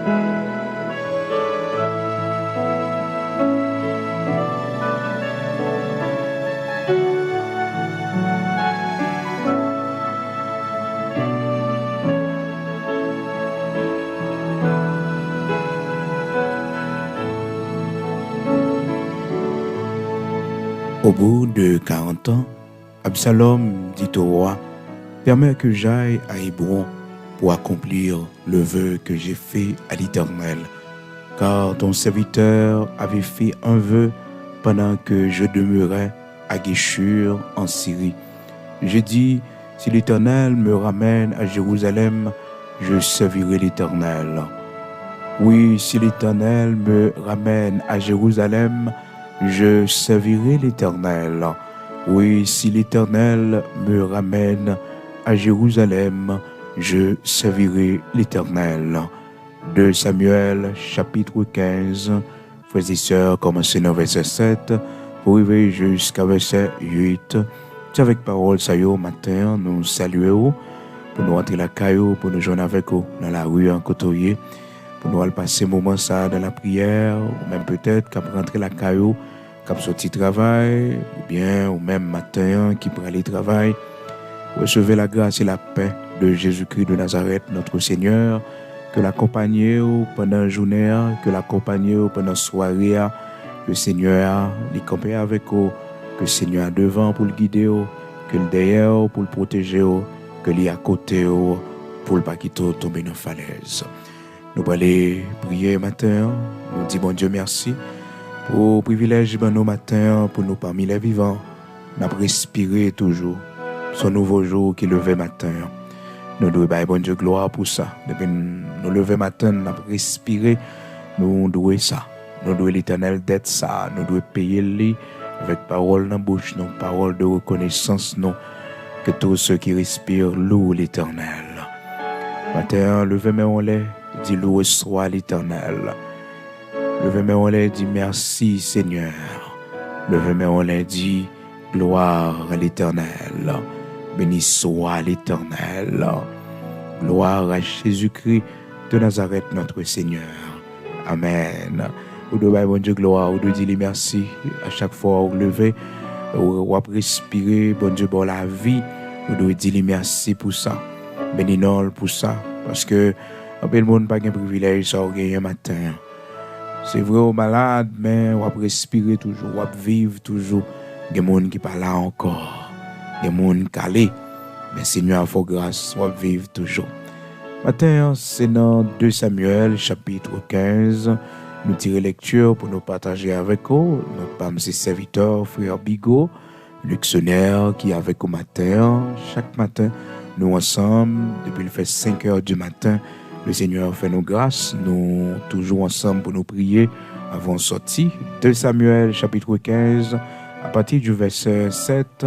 Au bout de 40 ans, Absalom dit au roi, « Permets que j'aille à Hébron pour accomplir le vœu que j'ai fait à l'Éternel, car ton serviteur avait fait un vœu pendant que je demeurais à Guéshur en Syrie. J'ai dit, si l'Éternel me ramène à Jérusalem, je servirai l'Éternel. Oui, si l'Éternel me ramène à Jérusalem, je servirai l'Éternel. Oui, si l'Éternel me ramène à Jérusalem, je servirai l'Éternel. 2 Samuel, chapitre 15, frères et sœurs, commencez dans verset 7, pour arriver jusqu'à verset 8. C'est avec parole, ça y est, matin, nous saluons, pour nous entrer la caillou, pour nous joindre avec vous dans la rue en côtoyer, pour nous aller passer un moment ça dans la prière, ou même peut-être qu'après rentrer la caillou, qu'après sortir travail, ou même matin qui peut aller travail. Recevez la grâce et la paix de Jésus-Christ de Nazareth, notre Seigneur, que l'accompagne pendant la journée, que l'accompagne pendant la soirée, que le Seigneur les campe avec vous, que le Seigneur devant pour le guider, que le derrière pour le protéger, que lui à côté pour le pas quitter tomber dans la falaise. Nous allons aller prier matin, nous disons bon Dieu merci pour le privilège de nos matins, pour nous parmi les vivants, nous respirer toujours. Ce nouveau jour qui levait matin. Nous devons dire bon Dieu gloire pour ça. Depuis nous lever matin, nous respirer, nous devons ça. Nous devons l'Éternel d'être ça. Nous devons payer lui avec parole dans la bouche, nos paroles de reconnaissance, nous, que tous ceux qui respirent louent l'Éternel. Matin, levez-moi en l'air, dis loué soit l'Éternel. Levez-moi en l'air, dis merci Seigneur. Levez-moi en l'air, dis gloire à l'Éternel. Béni soit l'Éternel. Gloire à Jésus-Christ de Nazareth, notre Seigneur. Amen. Vous devez bon Dieu gloire, vous devez dire merci à chaque fois vous levez, vous respirer, bon Dieu pour la vie, vous devez dire merci pour ça. Béni non pour ça, parce que le monde n'a pas de privilège ça un matin. C'est vrai au malade, mais vous respirer toujours, vous vivre toujours. Il y a des gens qui parlent là encore. Il y a des gens qui allent. Mais Seigneur, il faut grâce, on vivre toujours. Matin, c'est dans 2 Samuel, chapitre 15. Nous tirons lecture pour nous partager avec vous. Notre parmi ses serviteurs, frère Bigot, Luxonnaire, qui est avec au matin. Chaque matin, nous ensemble, depuis le fait 5 heures du matin, le Seigneur fait nos grâces. Nous toujours ensemble pour nous prier avant sortie. 2 Samuel, chapitre 15. À partir du verset 7,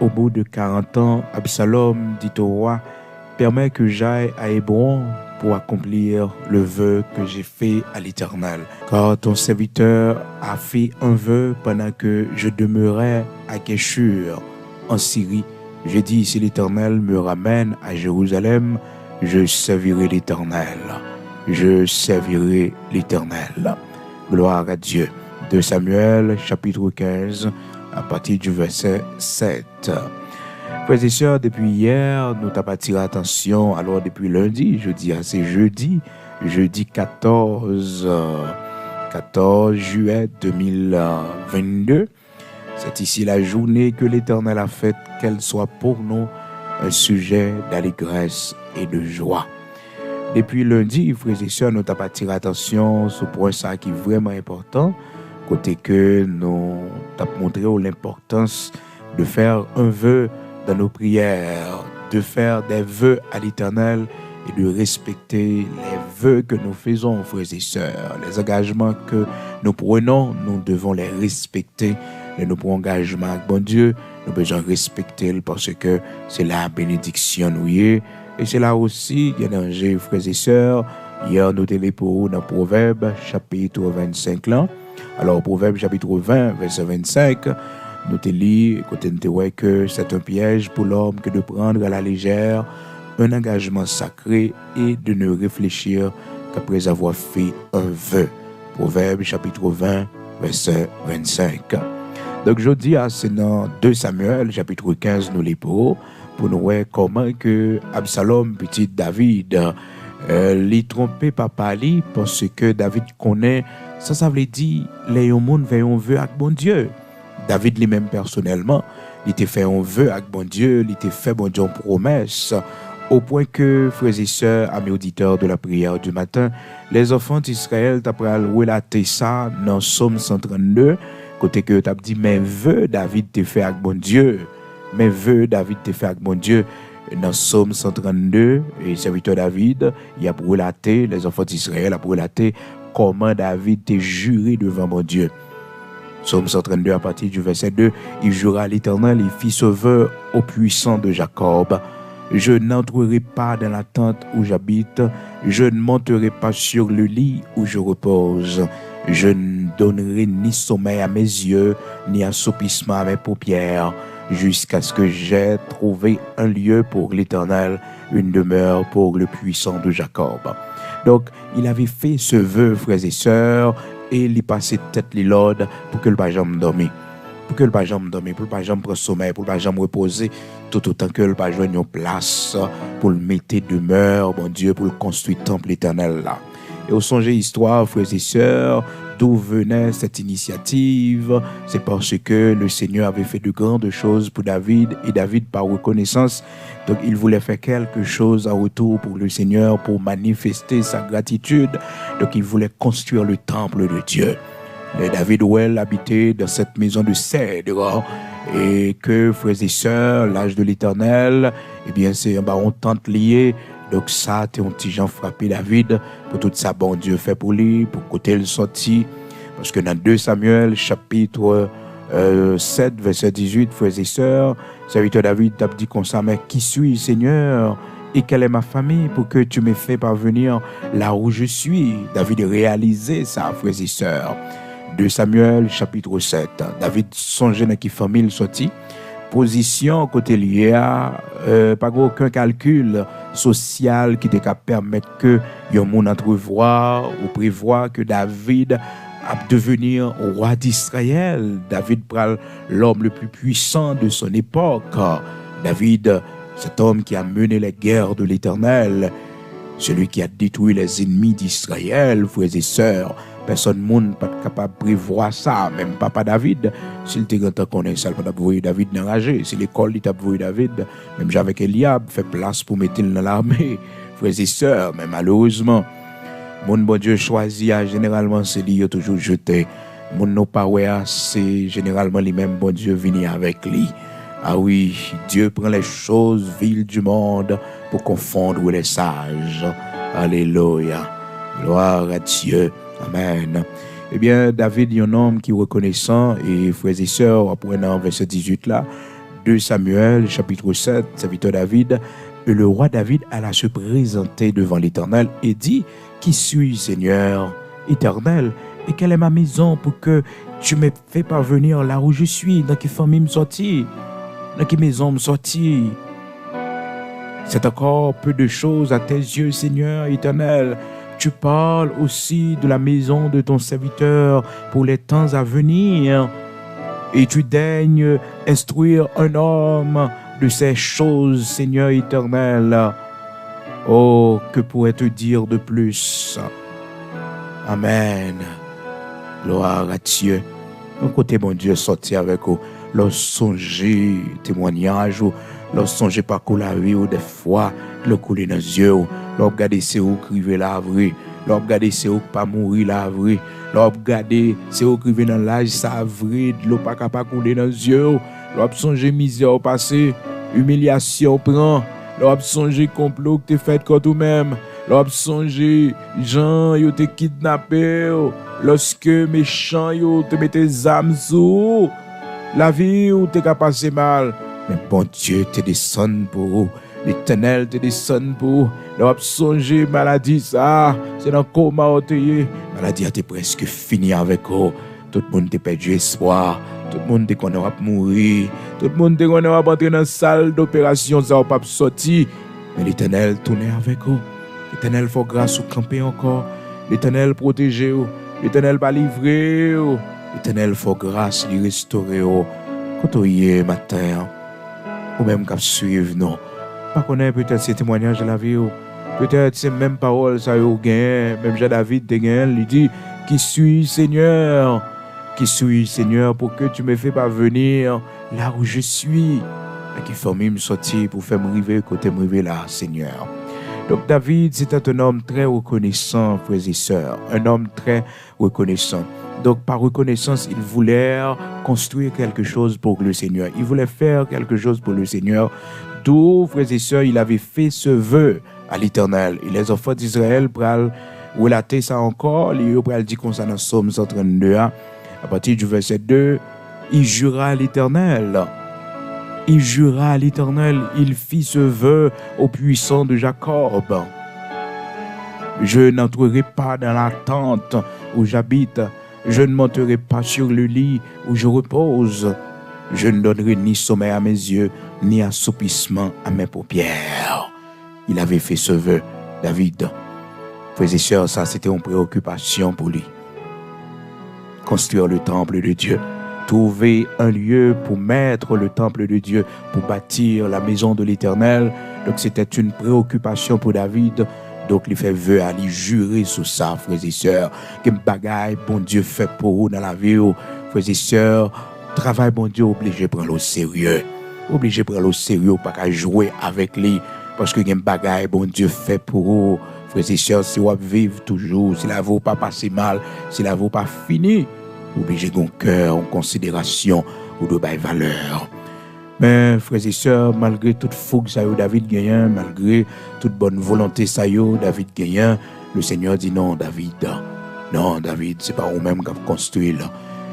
au bout de 40 ans, Absalom dit au roi, « Permets que j'aille à Hébron pour accomplir le vœu que j'ai fait à l'Éternel. Car ton serviteur a fait un vœu pendant que je demeurais à Guéshur, en Syrie. J'ai dit, si l'Éternel me ramène à Jérusalem, je servirai l'Éternel. Je servirai l'Éternel. » Gloire à Dieu. 2 Samuel, chapitre 15, à partir du verset 7. Frères et sœurs, depuis hier, nous avons attiré l'attention, alors depuis lundi, c'est jeudi 14 juillet 2022. C'est ici la journée que l'Éternel a faite, qu'elle soit pour nous un sujet d'allégresse et de joie. Depuis lundi, frères et sœurs, nous avons attiré l'attention sur ce point ça qui est vraiment important. Côté que nous avons montré l'importance de faire un vœu dans nos prières, de faire des vœux à l'Éternel et de respecter les vœux que nous faisons, frères et sœurs. Les engagements que nous prenons, nous devons les respecter. Et nos engagements avec bon Dieu, nous devons respecter parce que c'est la bénédiction nous y est. Et c'est là aussi, il y a un danger, frères et sœurs. Hier, nous avons pour dans Proverbe, chapitre 25 là. Alors, Proverbe chapitre 20, verset 25, nous te lit, que c'est un piège pour l'homme que de prendre à la légère un engagement sacré et de ne réfléchir qu'après avoir fait un vœu. Proverbe chapitre 20, verset 25. Donc je dis, c'est dans 2 Samuel chapitre 15, nous les pour nous voir comment que Absalom, petit David, les trompé papa li parce que David connaît, ça veut dire, les gens veulent un vœu avec bon Dieu. David lui-même personnellement, il était fait un vœu avec bon Dieu, il était fait bon Dieu en promesse, au point que, frères et sœurs, amis auditeurs de la prière du matin, les enfants d'Israël t'après relater ça dans Somme 132, côté que t'as dit, mais vœu David t'est fait avec bon Dieu, mais vœu David t'est fait avec bon Dieu. Dans Somme 132, et serviteur David, il a relaté, les enfants d'Israël a relaté comment David t'est juré devant mon Dieu. Somme 132 à partir du verset 2, il jura à l'Éternel et fit ce vœu au puissant de Jacob. Je n'entrerai pas dans la tente où j'habite, je ne monterai pas sur le lit où je repose. Je ne donnerai ni sommeil à mes yeux, ni assoupissement à mes paupières, jusqu'à ce que j'aie trouvé un lieu pour l'Éternel, une demeure pour le puissant de Jacob. Donc, il avait fait ce vœu, frères et sœurs, et il passait tête les lords pour que le pas jamais dormir. Pour que le pas jamais dormir, pour le pas jamais prendre sommeil, pour le pas jamais reposer, tout autant que le pas joindre une place pour le mettre demeure, bon Dieu, pour le construire temple éternel là. Et au songe histoire, frères et sœurs, d'où venait cette initiative? C'est parce que le Seigneur avait fait de grandes choses pour David, et David, par reconnaissance, donc il voulait faire quelque chose en retour pour le Seigneur, pour manifester sa gratitude. Donc il voulait construire le temple de Dieu. Et David Well habitait dans cette maison de cèdre, et que, frères et sœurs, l'âge de l'Éternel, eh bien c'est un baron tente lié. Donc ça, t'es un petit Jean frappé David pour tout ça, bon Dieu fait pour lui, pour côté le sorti. Parce que dans 2 Samuel, chapitre 7, verset 18, frères et sœurs, serviteur David t'a dit comme ça, mais qui suis, Seigneur, et quelle est ma famille pour que tu me fais parvenir là où je suis? David réalisait ça, frères et sœurs. 2 Samuel, chapitre 7, David songeait dans qui famille il sorti. Position côté lié pas aucun calcul social qui te permettre que yon moun entrevoir ou prévoir que David a devenir roi d'Israël. David pral l'homme le plus puissant de son époque. David, cet homme qui a mené les guerres de l'Éternel, celui qui a détruit les ennemis d'Israël, frères et sœurs. Personne monde pas capable de prévoir ça, même papa David. S'il te grand connaît ça, pas d'envoyer David enragé. Si l'école il t'a envoyé David, même avec Eliab, fait place pour mettre dans l'armée, frères et sœurs, mais malheureusement, mon bon Dieu choisi, généralement c'est lui toujours jeté. Mon no pas c'est généralement les mêmes bon Dieu venir avec lui. Ah oui, Dieu prend les choses viles du monde pour confondre les sages. Alléluia. Gloire à Dieu. Amen. Eh bien, David est un homme qui est reconnaissant, et frères et sœurs, après dans verset 18 là, 2 Samuel, chapitre 7, serviteur David, le roi David alla se présenter devant l'Éternel et dit, qui suis, Seigneur éternel, et quelle est ma maison pour que tu me fais parvenir là où je suis, dans quelle famille me sortir, dans quelle maison me sortir. C'est encore peu de choses à tes yeux, Seigneur éternel. Tu parles aussi de la maison de ton serviteur pour les temps à venir. Et tu daignes instruire un homme de ces choses, Seigneur éternel. Oh, que pourrais-tu dire de plus? Amen. Gloire à Dieu. Un côté, mon Dieu, sorti avec vous. Leur songer témoignage, ou leur songer parcours la vie, ou des fois, le couler dans les yeux, leur regarder c'est où criver la vraie, leur regarder c'est où pas mourir la vraie, leur regarder c'est où criver dans l'âge ça vrai, de l'eau pas capable couler dans les yeux, leur songer misère au passé, humiliation prend, leur songer complot que tu fait contre toi-même, leur songer gens yo te kidnappé, lorsque méchant yo te mette des âmes sous la vie où tu as passé mal, mais bon Dieu te descend pour vous. L'Éternel te descend pour leur songer maladie ça, c'est dans coma oteye. Maladie a été presque fini avec vous. Tout le monde a perdu espoir. Tout le monde a qu'on va mourir. Tout le monde a qu'on va entrer dans la salle d'opération, ça va pas sortir. Mais l'Éternel tourne avec vous. L'Éternel faut grâce ou camper encore. L'Éternel protéger. L'Éternel pas livrer. L'Éternel faut grâce lui restaurer. Quand on y est matin, ou même qu'à suivre, non. Pas connaître peut-être ces témoignages de la vie. Peut-être ces mêmes paroles, ça y est, même Jean-David de Gaël, lui dit, qui suis Seigneur, pour que tu me fais parvenir là où je suis. Et qui fait me sortir pour faire me arriver côté me arriver là, Seigneur. Donc David, c'était un homme très reconnaissant, frères et sœurs, un homme très reconnaissant. Donc par reconnaissance, il voulait construire quelque chose pour le Seigneur. Il voulait faire quelque chose pour le Seigneur. D'où, frères et sœurs, il avait fait ce vœu à l'Éternel. Et les enfants d'Israël pourraient relater ça encore. Ils pourraient dire qu'on s'en a Somme 132. À partir du verset 2, il jura à l'Éternel. Il jura à l'Éternel. Il fit ce vœu au puissant de Jacob. Je n'entrerai pas dans la tente où j'habite. Je ne monterai pas sur le lit où je repose. Je ne donnerai ni sommeil à mes yeux, ni assoupissement à mes paupières. Il avait fait ce vœu, David. Frères et sœurs, ça c'était une préoccupation pour lui. Construire le temple de Dieu. Trouver un lieu pour mettre le temple de Dieu, pour bâtir la maison de l'Éternel. Donc c'était une préoccupation pour David. Donc il fait vœu à lui jurer sur ça, frères et sœurs. Que bagaille bon Dieu fait pour vous dans la vie, frères et sœurs. Travail bon Dieu obligé de prendre au sérieux. Obligé de prendre au sérieux, pas qu'à jouer avec lui. Parce que gen bagaille bon Dieu fait pour vous, frères et sœurs, si vous vivez toujours, si la vie pas passer mal, si la vie pas fini, obligé de cœur, en considération ou de bail valeur. Mais frères et sœurs, malgré toute fougue ça David gagnant, malgré toute bonne volonté ça David gagnant, le Seigneur dit non David, c'est pas vous-même qui avez construit là.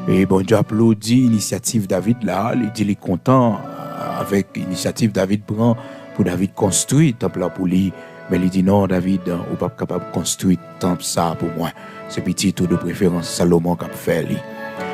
Et bon Dieu applaudit l'initiative David là, il dit il est content avec l'initiative David prend pour David construire le temple là pour lui. Mais il dit non, David, on n'est pas capable de construire le temple ça pour moi. C'est petit tout de préférence Salomon qui a fait lui.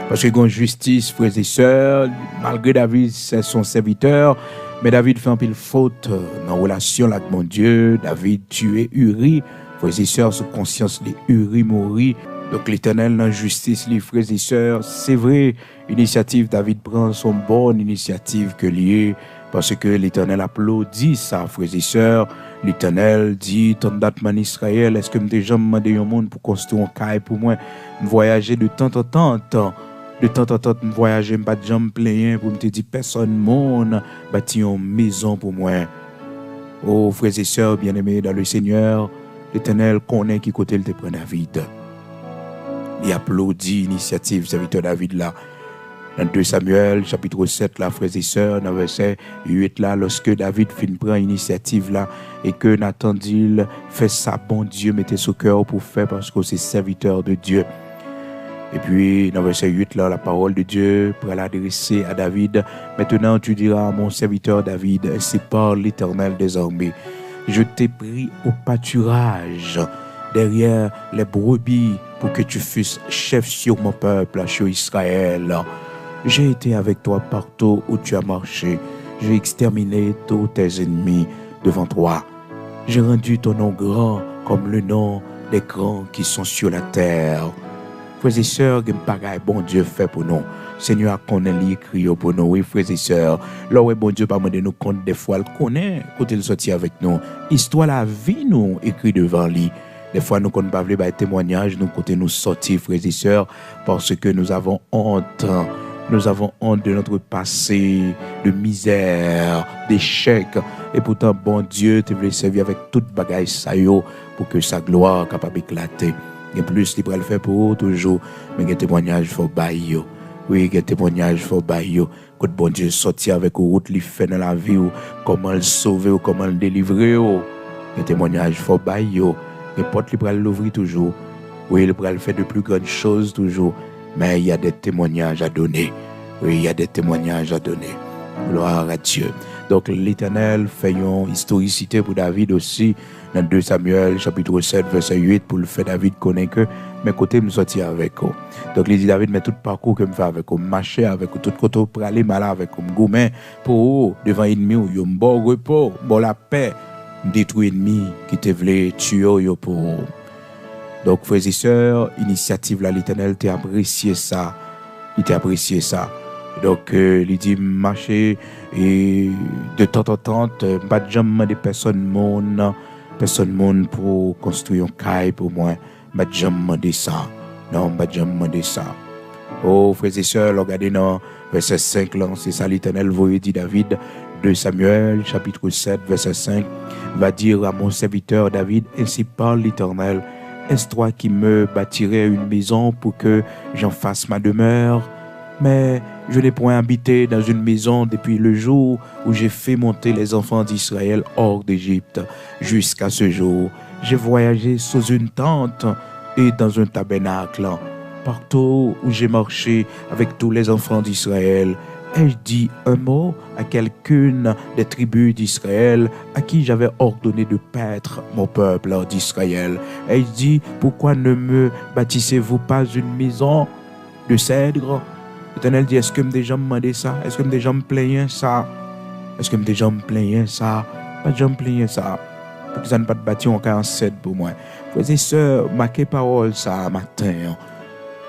Parce que il y a justice, frères et sœurs, malgré David, c'est son serviteur, mais David fait un peu de faute dans la relation avec mon Dieu. David tué Uri, frères et sœurs, sous conscience de Uri mourir. Donc l'Éternel dans justice, les frères et sœurs, c'est vrai, l'initiative David prend son bonne initiative que liée. Parce que l'Éternel applaudit ça, frères et sœurs. L'Éternel dit, ton date man Israël, est-ce que m'te jamais demandé un monde pour construire un caille pour moi? Voyager de temps en temps. De temps en temps, voyager, pas de jambes pleines pour me dire, personne monde bâti une maison pour moi. Oh, frères et sœurs, bien-aimés dans le Seigneur, l'Éternel connaît qui côté il te prend David. Il applaudit l'initiative serviteur David là. Dans 2 Samuel, chapitre 7, là, frères et sœurs, dans verset 8, là, lorsque David prend l'initiative là, et que Nathan dit, fait ça, bon Dieu, mettez ce cœur pour faire parce que c'est serviteur de Dieu. Et puis, dans verset 8, là, la parole de Dieu pour l'adresser à David. Maintenant, tu diras à mon serviteur David, ainsi parle l'Éternel des armées. Je t'ai pris au pâturage derrière les brebis pour que tu fusses chef sur mon peuple, sur Israël. J'ai été avec toi partout où tu as marché. J'ai exterminé tous tes ennemis devant toi. J'ai rendu ton nom grand comme le nom des grands qui sont sur la terre. Frères et sœurs, que bagaille bon Dieu fait pour nous. Seigneur connaît l'écrit pour nous, oui, frères et sœurs. Là où bon Dieu pas demander nous compte des fois, il connaît quand il sortit avec nous. Histoire la vie nous écrit devant lui. Des fois nous ne pas voulu témoignage, nous côté nous sortir, frères et sœurs, parce que nous avons honte. Nous avons honte de notre passé, de misère, d'échec. Et pourtant, bon Dieu, tu veux servir avec toute bagaille ça pour que sa gloire soit capable d'éclater. Et plus, il peut le faire pour eux toujours. Mais il y a un témoignage faut bailler. Oui, il y a un témoignage faut bailler. Quand bon Dieu sorti avec une route, il fait dans la vie, comment le sauver, comment le délivrer. Il y a un témoignage faut bailler. Les portes, il peut l'ouvrir toujours. Oui, il peut le faire de plus grandes choses toujours. Mais il y a des témoignages à donner. Oui, il y a des témoignages à donner. Gloire à Dieu. Donc l'Éternel fait une historicité pour David aussi. Dans 2 Samuel, chapitre 7, verset 8, pour le faire David connaître que mes côtés me sortir avec eux. Donc il dit David, mais tout parcours que me fait avec eux, marcher avec eux, tout côté pour aller mal avec eux, gourmet pour eux, devant l'ennemi, il y a un bon repos, bon la paix. détruire l'ennemi qui te voulait tuer yo pour. Donc, frères et sœurs, initiative là, l'Éternel t'a apprécié ça. Il t'a apprécié ça. Donc, il dit marcher et de temps en temps, pas de jamais de personne monde pour construire un caille pour moi. Pas de jamais demander ça. Non, pas de jamais demander ça. Oh, frères et sœurs, regardez dans verset 5, là, c'est ça l'Éternel vous dit David, de Samuel, chapitre 7, verset 5, va dire à mon serviteur David, ainsi parle l'Éternel, est-ce toi qui me bâtirais une maison pour que j'en fasse ma demeure? Mais je n'ai point habité dans une maison depuis le jour où j'ai fait monter les enfants d'Israël hors d'Égypte. Jusqu'à ce jour, j'ai voyagé sous une tente et dans un tabernacle. Partout où j'ai marché avec tous les enfants d'Israël, ai-je dit un mot à quelqu'une des tribus d'Israël à qui j'avais ordonné de paître mon peuple d'Israël? Ai-je dit, pourquoi ne me bâtissez-vous pas une maison de cèdre? L'Éternel dit, est-ce que des gens me demandaient ça? Est-ce que des gens me plaignaient ça? Est-ce que des gens me plaignaient ça? Pas de gens me plaignaient ça. Pour que ça ne pas bâtir encore en cèdre pour moi. Frères et sœurs, marquez parole ça matin.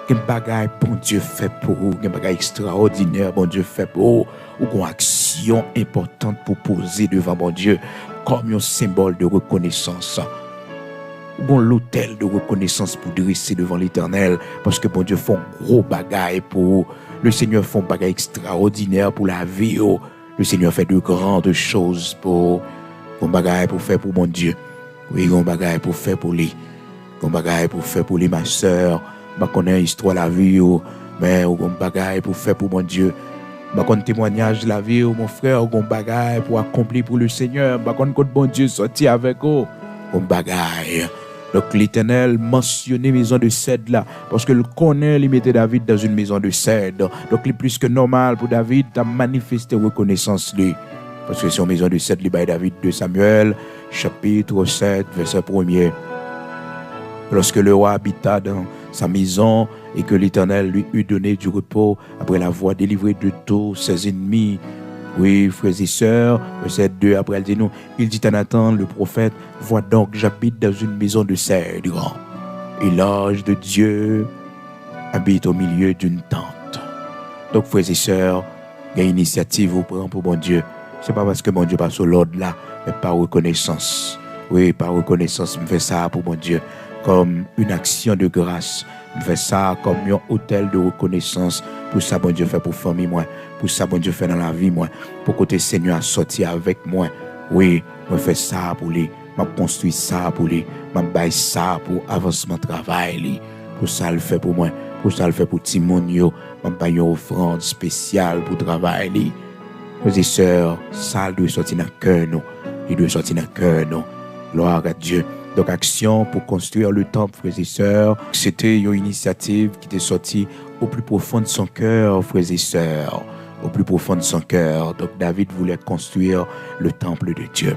Quel bagaille bon Dieu fait pour vous, quel bagaille extraordinaire bon Dieu fait pour vous, ou une action importante pour poser devant bon Dieu comme un symbole de reconnaissance. Ou l'autel de reconnaissance pour dresser devant l'Éternel parce que bon Dieu fait un gros bagaille pour vous. Le Seigneur fait un bagaille extraordinaire pour la vie. Le Seigneur fait de grandes choses pour un bagaille pour faire pour mon Dieu. Oui, un bagaille pour faire pour lui. Un bagaille pour faire pour lui, ma soeur. Je connais l'histoire de la vie, mais on bagaille pour faire pour mon Dieu. Je connais témoignage de la vie, mon frère, on bagaille pour accomplir pour le Seigneur. Je connais que bon Dieu sorti avec eux. On bagaille. Donc l'Éternel mentionnait maison de cèdre là, parce que le connaît, il mettait David dans une maison de cèdre. Donc il est plus que normal pour David de manifester reconnaissance lui. Parce que c'est une maison de cèdre, il by David de Samuel, chapitre 7, verset 1er. Lorsque le roi habita dans sa maison et que l'Éternel lui eut donné du repos après l'avoir délivré de tous ses ennemis. Oui, frères et sœurs, verset 2, après elle dit nous, il dit à Nathan, le prophète, vois donc, j'habite dans une maison de cèdre. Et l'ange de Dieu habite au milieu d'une tente. Donc, frères et sœurs, il y a une initiative vous prend pour mon Dieu. C'est pas parce que mon Dieu passe au l'ordre là, mais par reconnaissance. Oui, par reconnaissance, je fais ça pour mon Dieu. Comme une action de grâce. Je fais ça comme un hôtel de reconnaissance pour ça, bon Dieu fait pour famille, moi. Pour ça, bon Dieu fait dans la vie, moi. Pour que le Seigneur a sorti avec moi. Oui, je fais ça pour lui. Je construis ça pour lui. Je baille ça pour avancement de travail. Pour ça, le fait pour moi. Pour ça, le fait pour Timonio. Je baille une offrande spéciale pour travail. Frères et sœurs, ça doit sortir dans le cœur, nous. Il doit sortir dans le cœur, nous. Gloire à Dieu. Donc, action pour construire le temple, frères et sœurs. C'était une initiative qui était sortie au plus profond de son cœur, frères et sœurs. Au plus profond de son cœur. Donc, David voulait construire le temple de Dieu.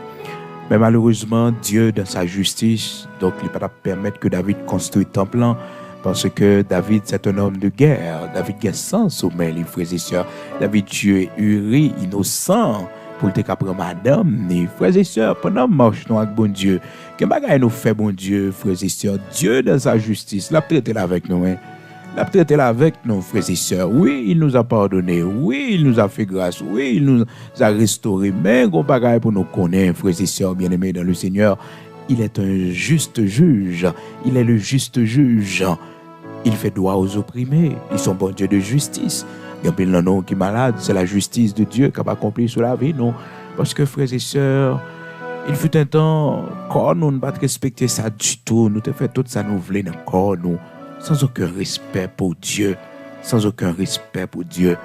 Mais malheureusement, Dieu, dans sa justice, donc, il ne peut pas permettre que David construise le temple là, parce que David, c'est un homme de guerre. David a sans sommeil, les frères et sœurs. David, Dieu est Uri, innocent. Pour te capter madame, ni frères et sœurs, pendant marche nous avec bon Dieu. Qu'est-ce que nous fait bon Dieu, frères et sœurs? Dieu dans sa justice, l'a traité là avec nous, hein? L'a traité là avec nous, frères et sœurs. Oui, il nous a pardonné. Oui, il nous a fait grâce. Oui, il nous a restauré. Mais gros bagaille pour nous connaître, frères et sœurs bien-aimés dans le Seigneur. Il est un juste juge. Il est le juste juge. Il fait droit aux opprimés. Ils sont bon Dieu de justice. Il y a un nom qui est malade, c'est la justice de Dieu qui va accomplir sur la vie, non? Parce que, frères et sœurs, il fut un temps, quand nous ne pas respecter ça du tout, nous te fait tout ça nous voulons encore, nous, sans aucun respect pour Dieu, sans aucun respect pour Dieu.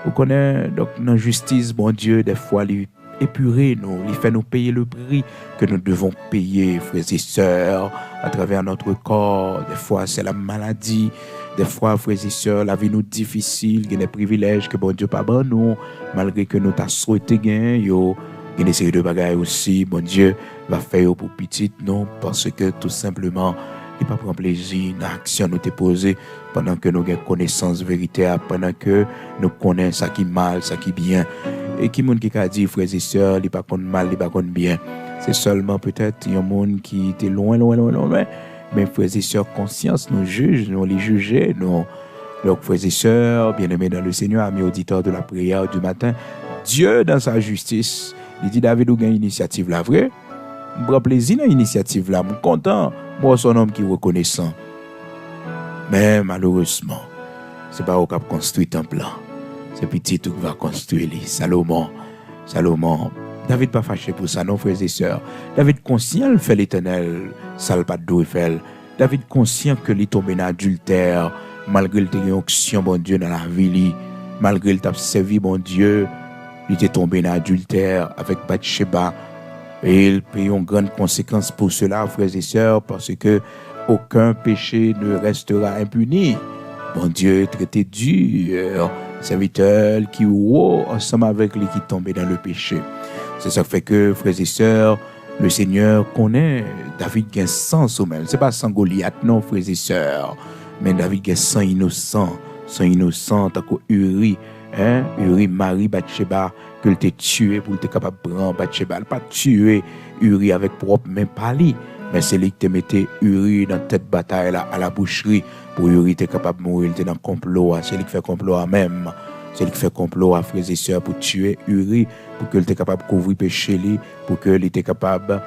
Vous connaissez, donc, dans la justice, bon Dieu, des fois, il épurer nous, il fait nous payer le prix que nous devons payer, frères et sœurs, à travers notre corps. Des fois, c'est la maladie. Des fois, frères et sœurs, la vie nous difficile, il y a des privilèges que bon Dieu pas bon nous, malgré que nous t'a souhaité gagner, il y a des séries de bagages aussi, bon Dieu va faire pour petite, non, parce que tout simplement, il pas prendre plaisir dans l'action nous t'est posée pendant que nous avons connaissance véritaire, pendant que nous connaissons ça qui est mal, ça qui est bien. Et qui monde qui a dit, frères et sœurs, il pas contre mal, il pas contre bien. C'est seulement peut-être un monde qui était loin. Mais frères et sœurs, conscience, nous juge, nous les juger, nous. Donc, frères et sœurs, bien-aimés dans le Seigneur, amis auditeurs de la prière du matin, Dieu, dans sa justice, il dit, David, ou une initiative là, vrai? Je prends plaisir dans l'initiative là, je suis content. Moi, son homme qui est reconnaissant. Mais malheureusement, ce n'est pas au cap construit un plan. C'est petit tout qui va construire les Salomon. David pas fâché pour ça, non, frères et sœurs. David conscient fait l'Éternel, ça le pas de fait. David conscient que il tombé dans adultère, malgré le onction bon Dieu dans la vie, malgré le t'a servi bon Dieu, il était tombé dans adultère avec Bathsheba. Et il paye une grande conséquence pour cela, frères et sœurs, parce que aucun péché ne restera impuni. Bon Dieu traité dur, serviteur qui ou ensemble avec lui qui tombait dans le péché. C'est ça qui fait que, frères et sœurs, le Seigneur connaît David qui est sans sommeil. Ce n'est pas sans Goliath, non, frères et sœurs. Mais David qui est sans innocent, tant que Uri, Uri Marie Bathsheba, que il t'a tué pour être capable de prendre Bathsheba. Il n'a pas tué Uri avec propre main pali, mais c'est lui qui t'a mis Uri dans cette bataille là, à la boucherie, pour Uri être capable de mourir, il était dans le complot, c'est lui qui fait complot à même. C'est lui qui fait complot à frères et sœurs pour tuer Uri, pour qu'il était capable de couvrir péché, pour qu'il était capable,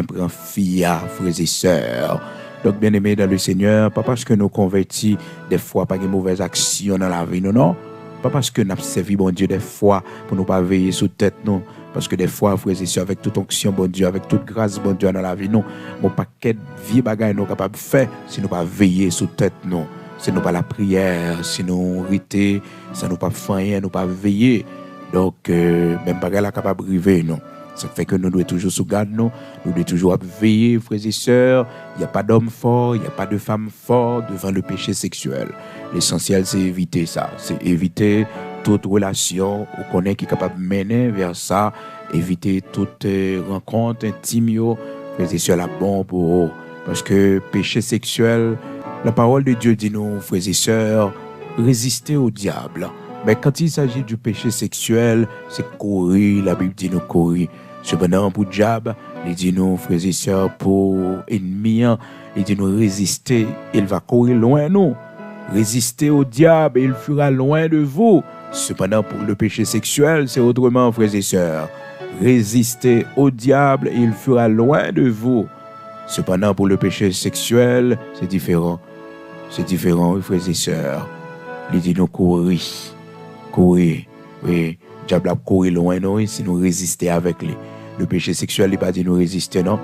prendre fille à frères et sœurs. Donc, bien aimés dans le Seigneur, pas parce que nous convertis des fois pas de mauvaises actions dans la vie, non. Pas parce que nous avons servi bon Dieu des fois pour ne pas veiller sous tête, non. Parce que des fois, frères et sœurs, avec toute onction, bon Dieu, avec toute grâce, bon Dieu dans la vie, non. Mon paquet de vie bagaille nous capable de faire si nous pas veiller sous tête, non. Si nous pas la prière, si nous riter, si nous pas faire, nous pas veiller. Donc, même bagaille là capable de arriver, non. Ça fait que nous devons toujours sous garde, nous devons toujours veiller, frères et sœurs. Il n'y a pas d'homme fort, il n'y a pas de femme fort devant le péché sexuel. L'essentiel, c'est éviter ça. C'est éviter toute relation qu'on est qui est capable de mener vers ça. Éviter toute rencontre intime, frères et sœurs, la bonne pour eux. Parce que péché sexuel, la parole de Dieu dit nous, frères et sœurs, résister au diable. Mais quand il s'agit du péché sexuel, c'est courir, la Bible dit nous courir. Cependant, pour diable, il dit nous, frères et sœurs, pour ennemi, il dit nous résister, il va courir loin nous. Résistez au diable, il fuira loin de vous. Cependant, pour le péché sexuel, c'est autrement, frères et sœurs. Résistez au diable, il fuira loin de vous. Cependant, pour le péché sexuel, c'est différent. C'est différent, frères et sœurs. Il dit nous courir. Courir. Oui, diable a courir loin nous si nous résister avec lui. Le péché sexuel, il n'a pas dit nous résister, non?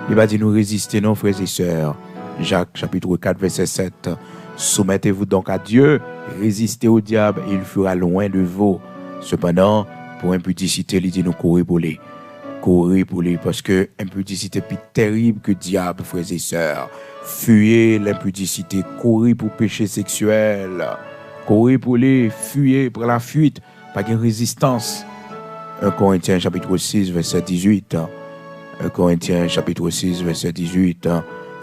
Il n'a pas dit nous résister, non, frères et sœurs. Jacques, chapitre 4, verset 7. Soumettez-vous donc à Dieu, résistez au diable et il fera loin de vous. Cependant, pour impudicité, il dit nous courir pour lui. Courir pour lui, parce que impudicité est plus terrible que diable, frères et sœurs. Fuyez l'impudicité, courez pour péché sexuel. Courez pour lui, fuyez pour la fuite, pas de résistance. 1 Corinthiens chapitre 6, verset 18. 1 Corinthiens chapitre 6, verset 18.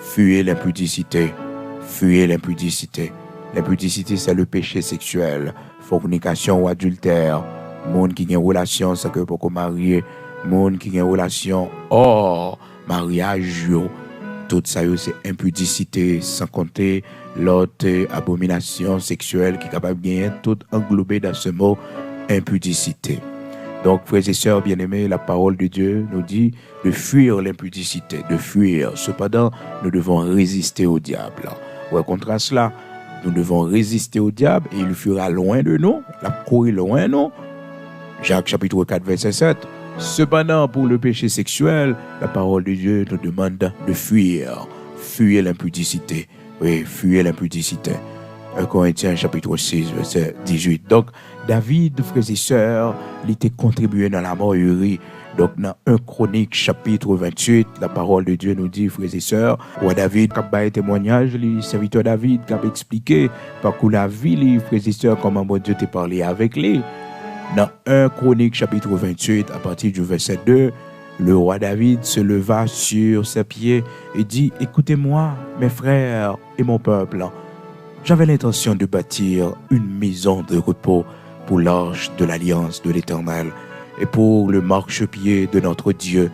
Fuyez l'impudicité. Fuyez l'impudicité. L'impudicité, c'est le péché sexuel, fornication ou adultère. Monde qui a une relation, ça que pour marier. Monde qui a une relation hors mariage. Tout ça, c'est impudicité, sans compter l'autre abomination sexuelle qui est capable de gagner tout englobé dans ce mot impudicité. Donc, frères et sœurs bien-aimés, la parole de Dieu nous dit de fuir l'impudicité, de fuir. Cependant, nous devons résister au diable. Au contraire cela, nous devons résister au diable et il fuira loin de nous, la courir loin de nous. Jacques chapitre 4, verset 7. Cependant, pour le péché sexuel, la parole de Dieu nous demande de fuir. Fuir l'impudicité. Oui, fuir l'impudicité. 1 Corinthiens chapitre 6, verset 18. Donc, David, frères et sœurs, il était contribué dans la mort Uri. Donc, dans 1 Chronique chapitre 28, la parole de Dieu nous dit, frères et sœurs, où David, qui a fait témoignage, le serviteur David, qui a expliqué par quoi la vie, frères et sœurs, comment bon Dieu t'a parlé avec lui. Dans 1 Chronique chapitre 28, à partir du verset 2, le roi David se leva sur ses pieds et dit, écoutez-moi, mes frères et mon peuple, j'avais l'intention de bâtir une maison de repos pour l'arche de l'alliance de l'Éternel. et pour le marchepied de notre Dieu.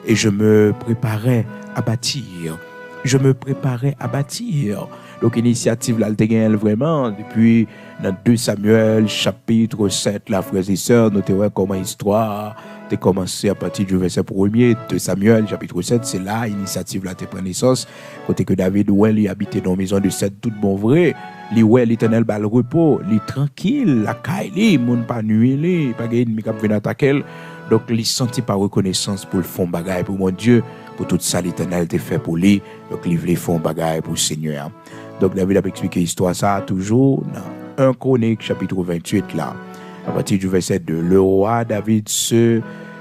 Et je me préparais à bâtir. Je me préparais à bâtir. Donc, initiative là, elle gagne vraiment depuis dans 2 Samuel, chapitre 7, là, frères et sœurs, notez comment l'histoire a commencé à partir du verset 1er, 2 Samuel, chapitre 7, c'est là, l'initiative là, te prend naissance. Côté que David, ouais, il habitait dans une maison de 7, tout bon vrai. Li ouais, l'éternel bal repos, li tranquille, la caille, moun pas nuit, pas gagne, mi kap venu attaquer. Donc, il senti par reconnaissance pour le fond bagaille pour mon Dieu, pour tout ça l'éternel te fait pour lui. Donc, il voulait fond bagaille pour le Seigneur. Donc, David a expliqué l'histoire ça toujours dans 1 Chronique, chapitre 28, là. À partir du verset 2, le roi David se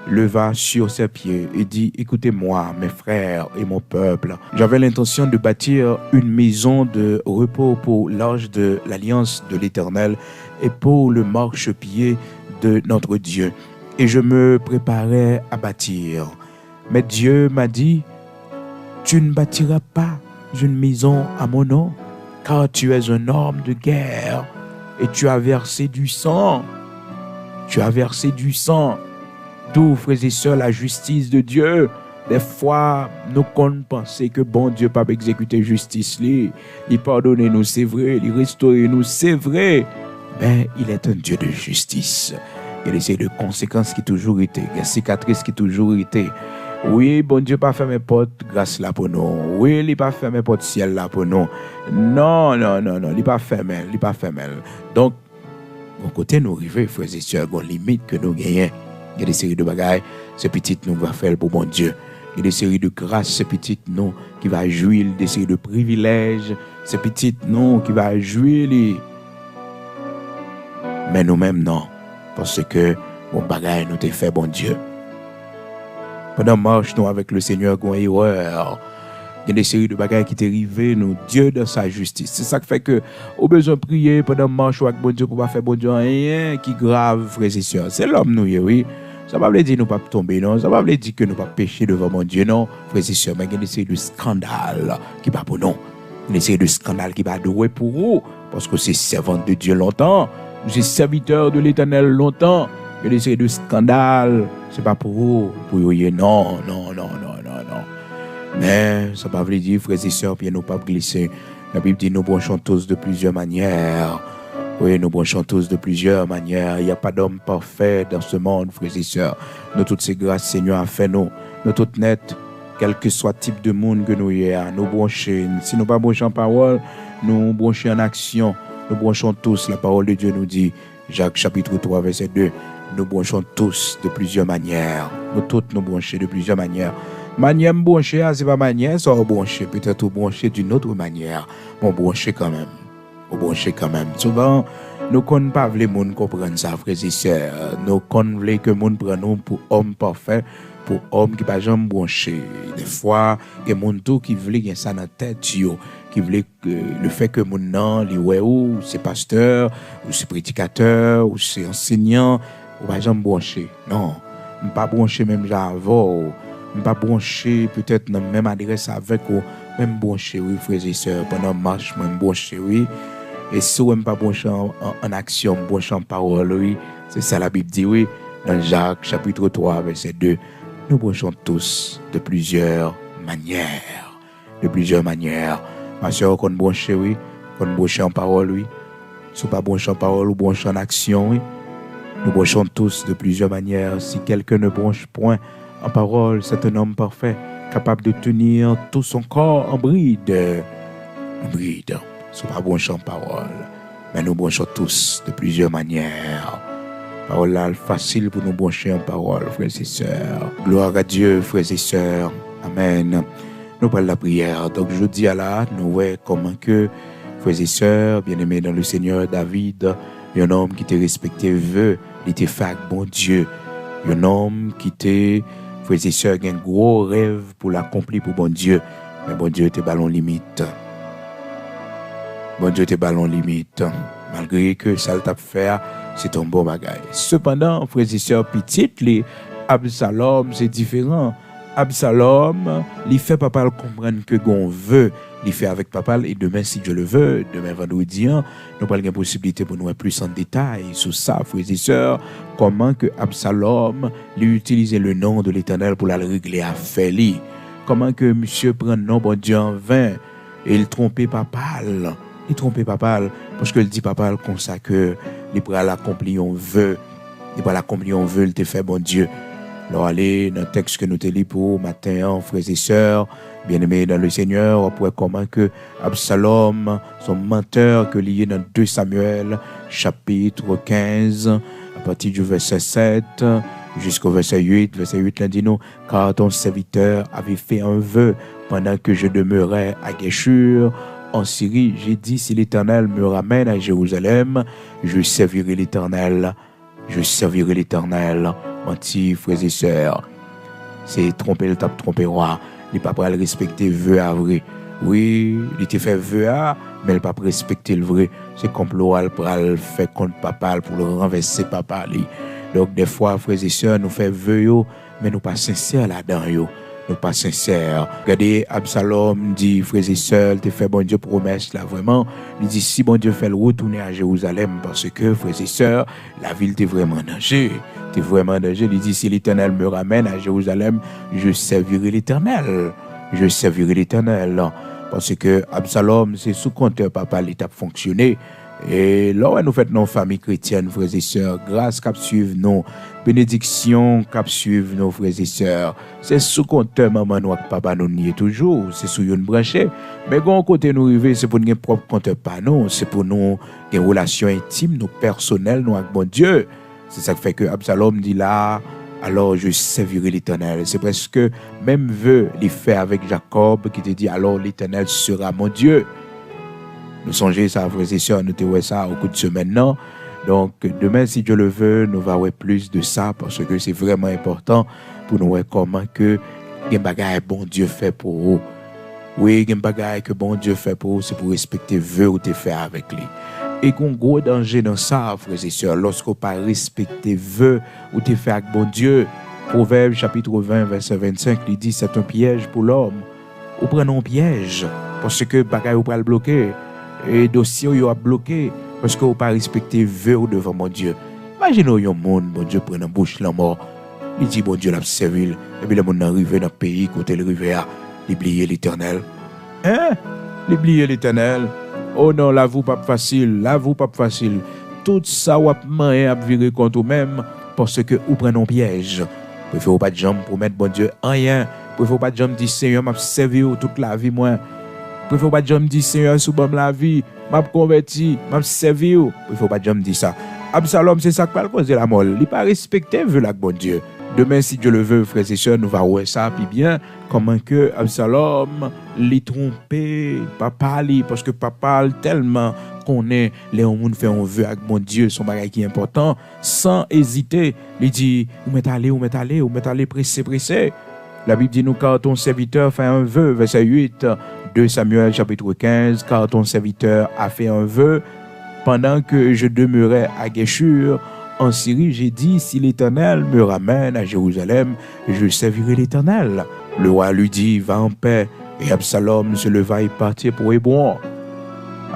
leva sur ses pieds et dit, écoutez-moi, mes frères et mon peuple. J'avais l'intention de bâtir une maison de repos pour l'arche de l'alliance de l'Éternel et pour le marchepied de notre Dieu. Et je me préparais à bâtir. Mais Dieu m'a dit, tu ne bâtiras pas une maison à mon nom, car tu es un homme de guerre et tu as versé du sang. Tu as versé du sang. D'où, frères et sœurs, la justice de Dieu. Des fois, nous pensons que bon Dieu peut pas exécuter justice. Il pardonne nous, c'est vrai. Il restaure nous, c'est vrai. Mais il est un Dieu de justice. Il essaie de conséquences qui toujours été, il y a cicatrices qui toujours été. Oui, bon Dieu pas fermé porte grâce là pour nous. Oui, il pas fermé porte ciel là pour nous. Non, il pas fermé, Donc, mon côté nous arriver, frères et sœurs, une limite que nous gagnons. Il y a des séries de bagailles, ce petit nous va faire pour bon Dieu. Il y a des séries de grâces, ce petit nous qui va jouir, des séries de privilèges, ce petit nous qui va jouir. Mais nous-mêmes, non. Parce que mon bagaille nous t'a fait, bon Dieu. Pendant marche nous avec le Seigneur, qu'on erreur. Il y a des séries de bagailles qui t'arrivent, nous, Dieu dans sa justice. C'est ça qui fait que, au besoin de prier pendant marche avec bon Dieu, pour pas faire bon Dieu rien qui grave, frères et sœurs. C'est l'homme, nous, oui. Ça ne veut pas dire nous pas tomber, non. Ça ne veut pas dire que nous pas pécher devant mon Dieu, non. Frères et sœurs, mais il y a des séries de scandales qui pas pour nous. Il y a des séries de scandales qui pas doué pour vous. Parce que c'est servant de Dieu longtemps. Vous êtes serviteur de l'Éternel longtemps. Il y a des séries de scandales. C'est pas pour vous. Pour vous, non. Mais ça ne veut pas dire, frères et sœurs, bien nous pas glisser. La Bible dit nous branchons tous de plusieurs manières. Oui, nous branchons tous de plusieurs manières. Il n'y a pas d'homme parfait dans ce monde, frères et sœurs. Nous, toutes ces grâces, Seigneur, a fait nous. Nous, toutes nettes, quel que soit le type de monde que nous ayons, nous brancher. Si nous ne pas brancher en parole, nous brancher en action. Nous branchons tous, la parole de Dieu nous dit, Jacques chapitre 3, verset 2, nous branchons tous de plusieurs manières. Nous toutes nous brancher de plusieurs manières. Manière brancher, c'est pas manière, ça va brancher. Peut-être brancher d'une autre manière. Mais brancher quand même. Souvent, nous ne connaissons pas les gens comprennent ça, frères et sœurs. Nous connaissons que les gens prennent nous pour hommes parfaits, pour hommes qui ne sont jamais branchés. Des fois, il y a des gens qui veulent ça dans la tête, qui veulent le fait que mon nom, ou c'est pasteur, ou c'est prédicateur, ou c'est enseignant, ou pas jamais branché. Non, je ne pas branché même avant. Je ne pas branché peut-être dans la même adresse avec ou même branché, oui, frères et sœurs. Pendant marche, même branché, oui. Et si on ne pas branché en action, branché en parole, oui. C'est ça la Bible dit, oui. Dans Jacques chapitre 3, verset 2. Nous branchons tous de plusieurs manières. Ma soeur, qu'on branche, oui. Qu'on branche en parole, oui. Si on pas branché en parole ou branché en action, oui. Nous branchons tous de plusieurs manières. Si quelqu'un ne branche point en parole, c'est un homme parfait, capable de tenir tout son corps en bride. Si on pas branché en parole. Mais nous branchons tous de plusieurs manières. Parole là, facile pour nous brancher en parole, frères et sœurs. Gloire à Dieu, frères et sœurs. Amen. Nous parlons de la prière. Donc, je dis à la, nous voyons comment que, frères et sœurs, bien-aimés dans le Seigneur, David, un homme qui t'a respecté, veut, il était fait avec bon Dieu. Un homme qui t'a, frères et sœurs, a un gros rêve pour l'accomplir pour bon Dieu. Mais bon Dieu était ballon limite. Malgré que ça t'a fait, c'est un bon bagage. Cependant, frères et sœurs, petites, les Absalom, c'est différent. Absalom, il fait papa comprendre que gon veut il fait avec papa et demain si Dieu le veut, demain vendredi, nous avons une possibilité pour nous être plus en détail sur ça, frères et sœurs, comment que Absalom lui utilisait le nom de l'Éternel pour la régler affaire. Comment que monsieur prend le nom bon Dieu en vain et il trompait papa. Il trompait papa parce qu'il dit papa comme ça que il pourra l'accomplir on veut. Il pourra l'accomplir on veut, il te fait bon Dieu. Alors allez dans le texte que nous te lis pour matin, frères et sœurs, bien-aimés dans le Seigneur, pour comment que Absalom, son menteur que lié dans 2 Samuel, chapitre 15, à partir du verset 7 jusqu'au verset 8. Verset 8 là dit nous, car ton serviteur avait fait un vœu pendant que je demeurais à Guéshur, en Syrie. J'ai dit, si l'Éternel me ramène à Jérusalem, je servirai l'Éternel. Je servirai l'Éternel. Menti, frères et sœurs. C'est tromper le tape, tromper roi. Il n'est pas prêt à respecter le vœu à vrai. Oui, il te fait vœu à, mais il n'est pas prêt à respecter le vrai. C'est complot pour le faire contre papa, pour le renverser papa. Donc, des fois, frères et sœurs, nous faisons vœu, mais nous ne sommes pas sincères là-dedans. Nous pas sincères. Regardez, Absalom dit, frères et sœurs, te fait bon Dieu promesse là, vraiment. Il dit, si bon Dieu fait le retourner à Jérusalem, parce que, frères et sœurs, la ville est vraiment en danger. T'es vraiment en danger. Il dit, si l'Éternel me ramène à Jérusalem, je servirai l'Éternel. Je servirai l'Éternel. Parce que Absalom, c'est sous compteur papa, l'état fonctionné. Et là, nous faisons nos familles chrétiennes, frères et sœurs, grâce qu'à suivre nos bénédictions, qu'à suivre nos frères et sœurs. C'est sous compteur maman nous que papa nous nie toujours, c'est sous une branchée. Mais quand côté nous arriver, c'est pour notre propre compteur pas non, c'est pour nous des relations intimes, nos personnelles, nous avec bon Dieu. C'est ça qui fait que Absalom dit là, alors je servirai l'Éternel. C'est presque même vœu il fait avec Jacob qui te dit alors l'Éternel sera mon Dieu. Nous songez ça, frères et sœurs, nous te voyons ça au cours de semaine. Non? Donc, demain, si Dieu le veut, nous allons voir plus de ça parce que c'est vraiment important pour nous voir comment que les bagages bon Dieu fait pour vous. Oui, les bagages que bon Dieu fait pour vous, c'est pour respecter vœu ou te faire avec lui. Et qu'on gros danger dans ça, frères et sœurs, lorsqu'on pas respecter vœu ou te faire avec bon Dieu. Proverbe chapitre 20, verset 25, il dit c'est un piège pour l'homme. Ou prenons un piège parce que bagages ou pas le bloquer. Et dossier yo a bloqué parce que vous pas respecté vœu devant mon Dieu. Imaginez un monde, bon Dieu prend en bouche la mort. Il dit bon Dieu l'a servi et puis le monde arrivé dans le pays côté le rivière, il oublier l'Éternel. Hein? Il oublier l'Éternel. Oh non, la vous pas facile, Tout ça ou a manger à virer contre vous-même parce que vous prenez un piège. Préférez pas de jambe pour mettre bon Dieu en rien. Préférez pas de jambe dire Seigneur m'a servi toute la vie moi. Il ne faut pas me dire Seigneur sous la vie, m'a converti, m'a servi. Il ne faut pas me dire ça. Absalom, c'est ça qui va causer la mort. Il n'a pas respecté veut la bon Dieu. Demain, si Dieu le veut, frères et sœurs, nous allons voir ça, puis bien, comment que Absalom l'a trompé, papa, parce que papa, tellement qu'on est, les gens fait un vœu avec mon Dieu, son bagage qui est important, sans hésiter. Il dit, où m'est allé, pressé. La Bible dit nous, car ton serviteur fait un vœu, verset 8, 2 Samuel chapitre 15, car ton serviteur a fait un vœu pendant que je demeurais à Guéshur en Syrie. J'ai dit, si l'Éternel me ramène à Jérusalem, je servirai l'Éternel. Le roi lui dit, va en paix. Et Absalom se leva et partit pour Hébron.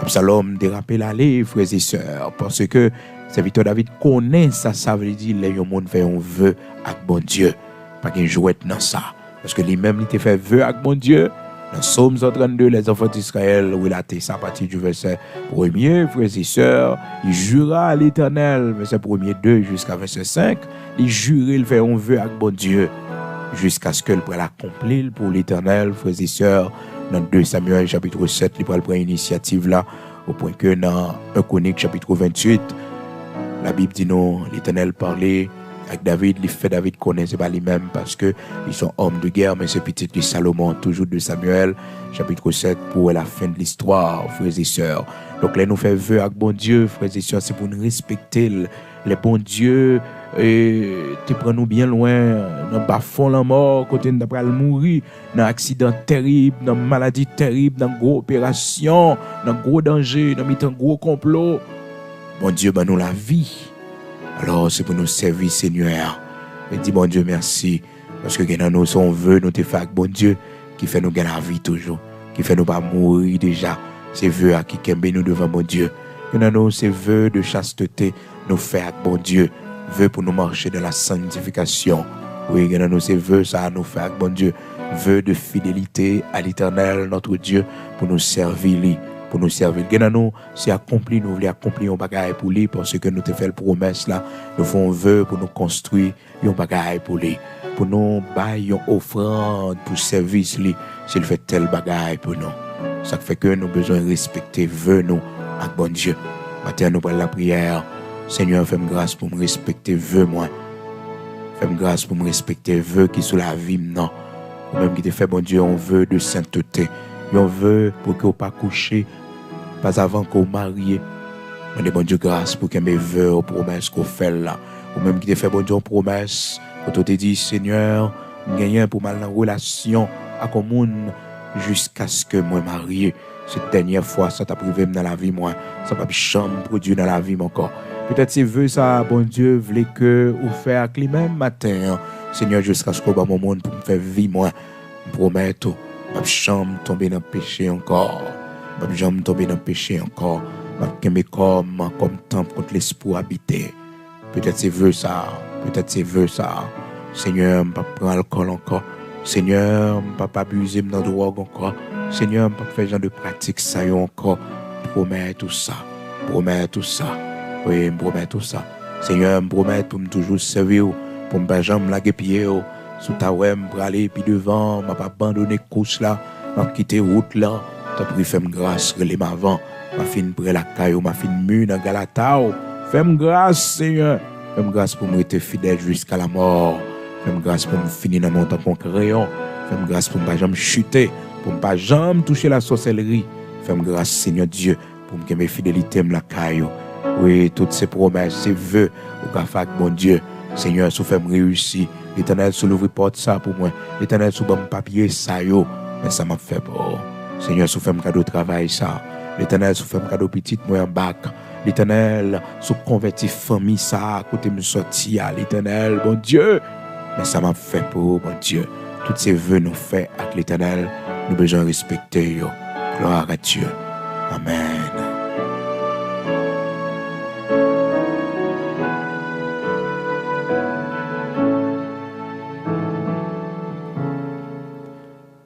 Absalom dérapait l'aller, frères et sœurs, parce que le serviteur David connaît ça, ça veut dire les gens fait un vœu avec bon Dieu. Pas qu'il joue dans ça. Parce que lui-même, il t'a fait vœu avec mon Dieu. Dans Psaume 132, les enfants d'Israël, où il a été ça à partir du verset 1er, frères et sœurs, il jura à l'Éternel, verset 1er 2 jusqu'à verset 5, il jura, il fait un vœu avec bon Dieu, jusqu'à ce qu'il puisse l'accomplir pour l'Éternel, frères et sœurs. Dans 2 Samuel chapitre 7, il prend l'initiative là, au point que dans 1 Chronique chapitre 28, la Bible dit non, l'Éternel parlait avec David, il fait David connaît, c'est pas lui-même parce que ils sont hommes de guerre, mais c'est petit de Salomon, toujours de Samuel, chapitre 7, pour la fin de l'histoire, frères et sœurs. Donc là, nous faisons vœu avec bon Dieu, frères et sœurs, c'est pour nous respecter les bons dieux, et tu prends nous bien loin, dans le bas-fond la mort, côté nous d'après mourir, dans un accident terrible, dans une maladie terrible, dans une grosse opération, dans un gros danger, dans un gros complot. Bon Dieu, ben nous la vie. Alors, c'est pour nous servir, Seigneur. Et dis, bon Dieu, merci. Parce que nous, son vœu, nous te fait avec bon Dieu, qui fait nous gagner la vie toujours. qui fait nous pas mourir déjà. Ces vœux à qui kembe nous devant mon Dieu. Que nous, ces vœux de chasteté, nous fait avec bon Dieu. Vœux pour nous marcher dans la sanctification. Oui, que nous, ces vœux, ça nous fait avec bon Dieu. Vœux de fidélité à l'Éternel, notre Dieu, pour nous servir lui. Pour nous servir. Que nous, c'est accompli, nous voulons accomplir un bagage pour lui, parce que nous te fait la promesse là. Nous faisons un vœu pour nous construire un bagage pour lui. Pour nous bailler une offrande pour service lui, s'il fait tel bagage pour nous. Ça fait que nous avons besoin de respecter vœux nous avec bon Dieu. Maintenant, nous prenons la prière. Seigneur, fais-moi grâce pour me respecter vœux moi. Fais-moi grâce pour me respecter vœux qui sont la vie non. Ou même qui te fait bon Dieu un vœu de sainteté. Un vœu pour que vous pas coucher pas avant que vous mariez. Mais bon Dieu grâce pour que mes vœux, aux promesses qu'on fait là. Ou même qui te fait bon Dieu une promesse. Quand on te dit Seigneur, gagner pour mal en relation avec le monde jusqu'à ce que moi marié. Cette dernière fois, ça t'a privé dans la vie, moi. Ça va jamais produire dans la vie, encore. Peut-être si veut ça, bon Dieu, voulait que vous faire avec lui-même matin. Seigneur, jusqu'à ce que mon monde pour me faire vivre, moi. Je promets tout. Je ne vais jamais tomber dans le péché encore. Je ne vais jamais tomber dans le péché encore. Je vais comme temple contre l'esprit habité. Peut-être si veut ça. Peut-être si veut ça. Seigneur, je ne vais pas prendre l'alcool encore. Seigneur, je ne vais pas abuser dans la drogue encore. Seigneur, je ne vais pas faire genre de pratique ça encore. Promets tout ça. Promets tout ça. Oui, je promets tout ça. Seigneur, je promets pour me toujours servir. Pour me pas jamais laguer pied. Sous ta ouem, pour aller puis devant. Je ne vais pas abandonner course là. Je vais quitter route là. Tu as pris, fais-moi grâce, relève avant. Je fin près la caillou, je fin mu dans Galata. Fais-moi grâce, Seigneur. Fais-moi grâce pour me rester fidèle jusqu'à la mort. Fais-moi grâce pour me finir dans mon temps qu'on crayon. Fais-moi grâce pour ne pas jamais chuter. Pour ne pas jamais toucher la sorcellerie. Fais-moi grâce, Seigneur Dieu, pour que mes fidélités me la caillou. Oui, toutes ces promesses, ces vœux, au café avec mon Dieu. Seigneur, si fais-moi réussir. L'Éternel, si l'ouvre porte ça pour moi. L'Éternel, si bon papier, ça yo. Mais ça m'a fait peur. Seigneur, si fais-moi cadeau travail, ça. L'Éternel, si fais-moi cadeau petit, moi en bac. L'Éternel, si converti famille, ça, à côté me sortir. L'Éternel, bon Dieu. Mais ça m'a fait pour bon Dieu. Toutes ces vœux nous fait avec l'Éternel, nous besoin respecter yo. Gloire à Dieu. Amen.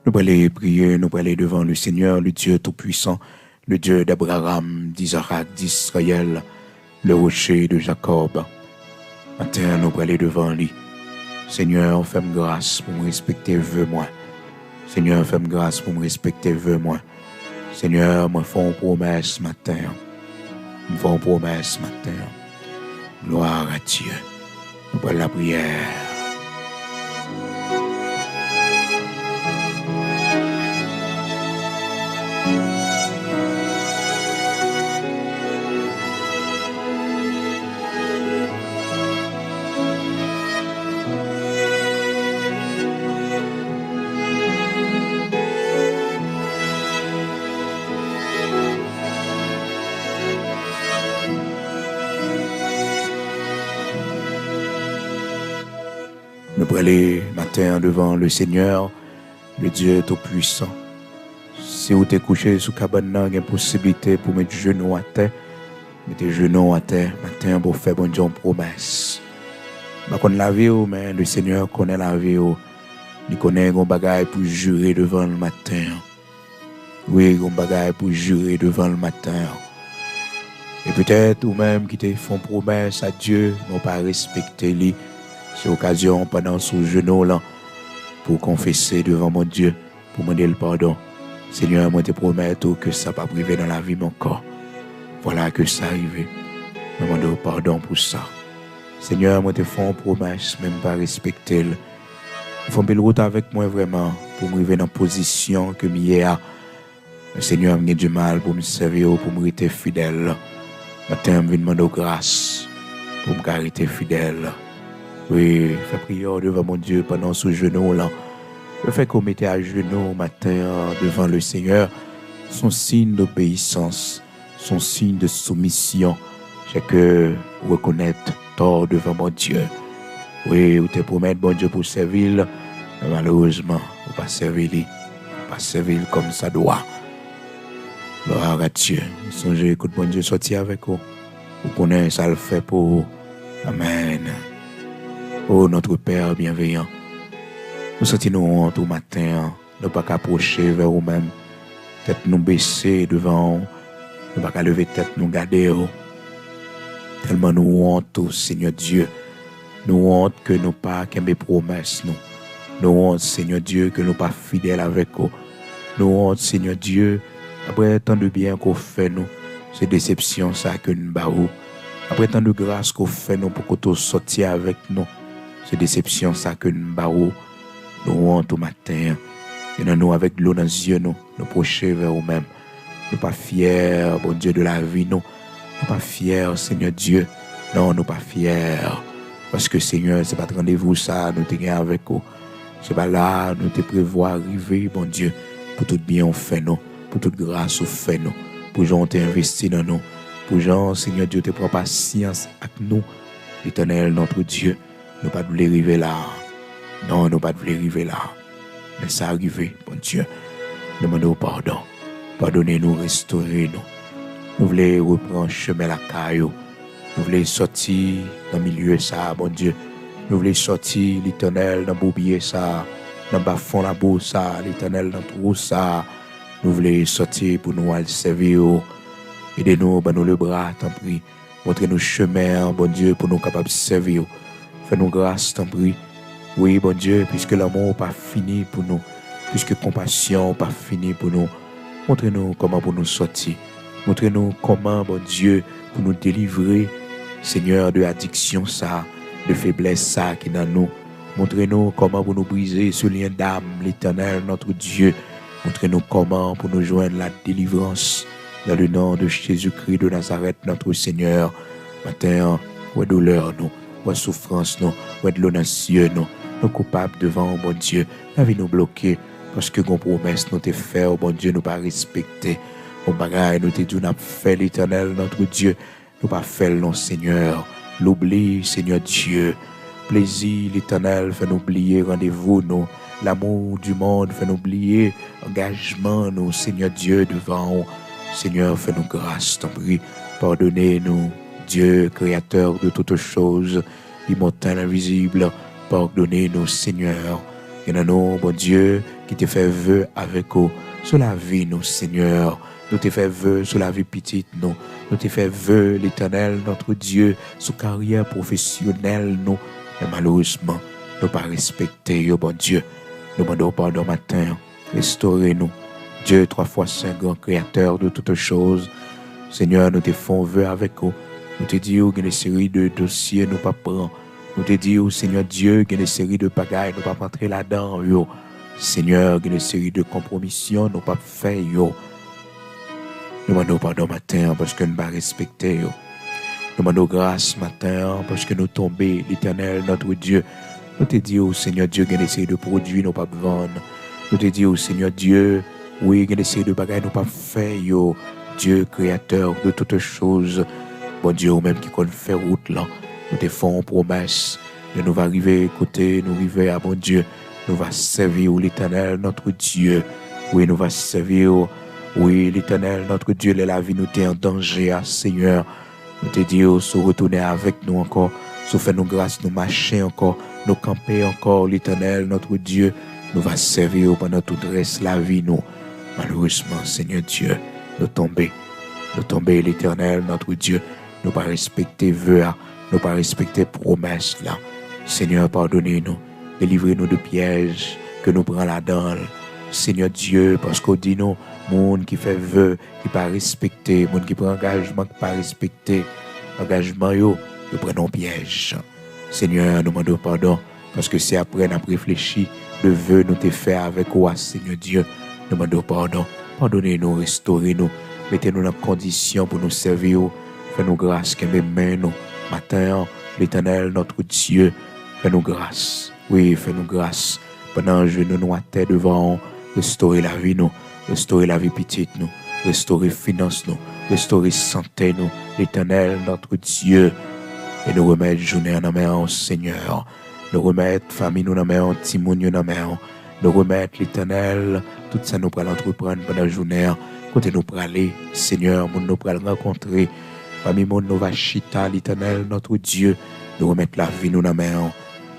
Nous allons aller prier, nous allons aller devant le Seigneur, le Dieu Tout-Puissant, le Dieu d'Abraham, d'Isaac, d'Israël, le rocher de Jacob. Maintenant, nous allons aller devant lui. Seigneur, fais-moi grâce pour me respecter, veux-moi. Seigneur, fais-moi grâce pour me respecter, veux-moi. Seigneur, me fais une promesse ce matin. Me fais une promesse ce matin. Gloire à Dieu. Nous allons la prière. Nous allons aller matin devant le Seigneur, le Dieu Tout-Puissant. Si vous êtes couché sous cabane, il y a une possibilité pour mettre genoux à terre. Mettez genoux à terre, matin, pour faire bon Dieu une promesse. Je ne connais la vie, mais le Seigneur connaît la vie. Il connaît un bagage pour jurer devant le matin. Oui, un bagage pour jurer devant le matin. Et peut-être, ou même qui te font promesse à Dieu, n'ont pas respecté lui. C'est l'occasion pendant ce genou là pour confesser devant mon Dieu, pour demander le pardon. Seigneur, moi te promets que ça va priver dans la vie mon corps. Voilà que ça arrive. Je demande pardon pour ça. Seigneur, moi te fais une promesse, même pas respecter. Il faut une belle route avec moi vraiment pour me arriver dans la position que je suis. Seigneur, j'ai du mal pour me servir, pour me rester fidèle. Maintenant, je demande grâce pour me rester fidèle. Oui, fais prière devant mon Dieu pendant ce genou-là. Le fait qu'on mette à genoux matin devant le Seigneur, son signe d'obéissance, son signe de soumission. C'est que reconnaître tort devant mon Dieu. Oui, ou te promettre bon Dieu pour servir, mais malheureusement, ou pas servir lui. pas servir comme ça doit. Gloire à Dieu. Songez, écoute, bon Dieu, sorti avec vous. Vous connaissez ça le fait pour vous. Amen. Oh, notre Père bienveillant. Nous sentons honte au matin. Nous ne pas approcher vers vous-même. Tête nous baisser devant vous. Nous ne pas lever tête nous garder. Tellement nous honte, Seigneur Dieu. Nous honte que nous pas qu'aimer mes promesses. Nous honte, Seigneur Dieu, que nous pas fidèles avec vous. Nous honte, Seigneur Dieu, après tant de bien qu'on fait nous, c'est déception ça que nous baou. Après tant de grâce qu'on fait nous pour qu'on sortir avec nous, c'est déception ça que nous baou. Nous honte au matin. Et nous avec l'eau dans les yeux, nous procher vers nous-mêmes. Nous pas fiers, bon Dieu, de la vie, nous pas fiers, Seigneur Dieu. Non, nous pas fiers. Parce que Seigneur, c'est pas de rendez-vous ça, nous t'es avec vous. C'est pas là, nous te prévoir arriver, bon Dieu, pour tout bien on fait nous, pour toute grâce on fait nous, pour gens t'es investi dans nous, pour gens, Seigneur Dieu, te prend patience avec nous, l'Éternel, notre Dieu, nous pas de vouloir arriver là. Non, nous pas de vouloir arriver là. Mais ça arrivé, bon Dieu. Nous demandons pardon. Pardonnez-nous, restaurez-nous. Nous voulons reprendre chemin la caillou. Nous voulons sortir dans le milieu ça, bon Dieu. Nous voulons sortir l'Éternel dans le bourbier ça, dans le bas-fond la bourse ça, l'Éternel dans le trou ça. Nous voulons sortir pour nous aller servir. Aidez-nous, nous le bras, t'en prie. Montrez-nous chemin, bon Dieu, pour nous capables de servir. Fais-nous grâce, t'en prie. Oui, bon Dieu, puisque l'amour n'est pas fini pour nous, puisque compassion n'est pas fini pour nous, montrez-nous comment pour nous sortir. Montrez-nous comment, bon Dieu, pour nous délivrer, Seigneur, de l'addiction ça, de faiblesse ça qui est dans nous. Montrez-nous comment pour nous briser ce lien d'âme, l'Éternel, notre Dieu. Montrez-nous comment pour nous joindre la délivrance dans le nom de Jésus-Christ de Nazareth, notre Seigneur. Matin, ouais douleur nous, ouais souffrance nous, ouais de l'eau dans les yeux nous coupables devant, bon Dieu. La vie nous bloquée parce que nos promesses nous t'es fait, bon Dieu, nous pas respecter. Au bagaille, nous t'es dit, nous avons fait l'Éternel, notre Dieu. Nous pas fait non, Seigneur. L'oubli, Seigneur Dieu. Plaisir, l'Éternel, fait nous oublier rendez-vous, nous. L'amour du monde, fait nous oublier engagement, nous, Seigneur Dieu, devant. Seigneur, fais-nous grâce, t'en prie. Pardonnez-nous, Dieu, créateur de toutes choses, immortel, invisible. Pardonnez-nous, Seigneur. Et nous, bon Dieu, qui te fait vœu avec vous sur la vie, nous, Seigneur. Nous te fait vœu sur la vie petite, nous. Nous te fait vœu, l'Éternel, notre Dieu, sur carrière professionnelle, nous. Mais malheureusement, nous pas respecté, bon Dieu. Nous demandons pardon matin. Restaurez-nous. Dieu, 3 fois saint, grand créateur de toutes choses. Seigneur, nous te faisons vœu avec vous. Nous te disons qu'il y a une série de dossiers, nous pas prendre. Nous te disons, Seigneur Dieu, qu'il y a une série de bagailles, nous pas rentrer là-dedans, yo. Seigneur, qu'il y a une série de compromissions, nous pas faire, yo. Nous demandons pardon matin parce que nous ne pas respecter, yo. Nous demandons grâce matin parce que nous tombons, l'Éternel, notre Dieu. Nous te disons, Seigneur Dieu, qu'il y a une série de produits, nous pas vendre. Nous te disons, Seigneur Dieu, oui, il y a des de bagages nous pas fait, yo. Dieu créateur de toutes choses. Bon Dieu, même qui connaît faire route là, nous te faisons promesse. Et nous va arriver côté, nous arriver à bon Dieu. Nous va servir l'Éternel, notre Dieu. Oui, nous va servir. Oui, l'Éternel, notre Dieu, la vie nous est en danger, Seigneur. Nous te disons, se retourner avec nous encore. Se faire nous grâce, nous marcher encore. Nous camper encore, l'Éternel, notre Dieu. Nous va servir pendant toute reste la vie, nous. Malheureusement, Seigneur Dieu, nous tomber l'Éternel, notre Dieu, nous pas respecter vœux, nous pas respecter promesses là. Seigneur, pardonnez-nous, délivrez-nous de pièges que nous prenons là-dedans. Seigneur Dieu, parce qu'on dit nous, monde qui fait vœux, qui pas respecter, monde qui prend engagement, qui pas respecter, engagement yo, nous prenons piège. Seigneur, nous demandons pardon, parce que c'est après nous réfléchi, le vœu nous t'ai fait avec toi, Seigneur Dieu. Nous demandons pardon. Pardonnez-nous, restaurez-nous. Mettez-nous dans condition pour nous servir. Fais-nous grâce, que mes mains nous. Matin, l'Éternel, notre Dieu, fais-nous grâce. Oui, fais-nous grâce. Pendant que nous nous à terre devant, restaurer la vie nous. Restaurer la vie petite nous. Restaurer finance nous. Restaurer santé nous. L'Éternel, notre Dieu. Et nous remettre journée en main, Seigneur. Nous remettre famille nous en main, Timoun nous en main. nous remettre l'Éternel, tout ça nous prenons entreprendre pendant la journée, côté nous prenons aller, Seigneur, nous prenons rencontrer, parmi nous va chita l'Éternel, notre Dieu, nous remettre la vie nous dans la main.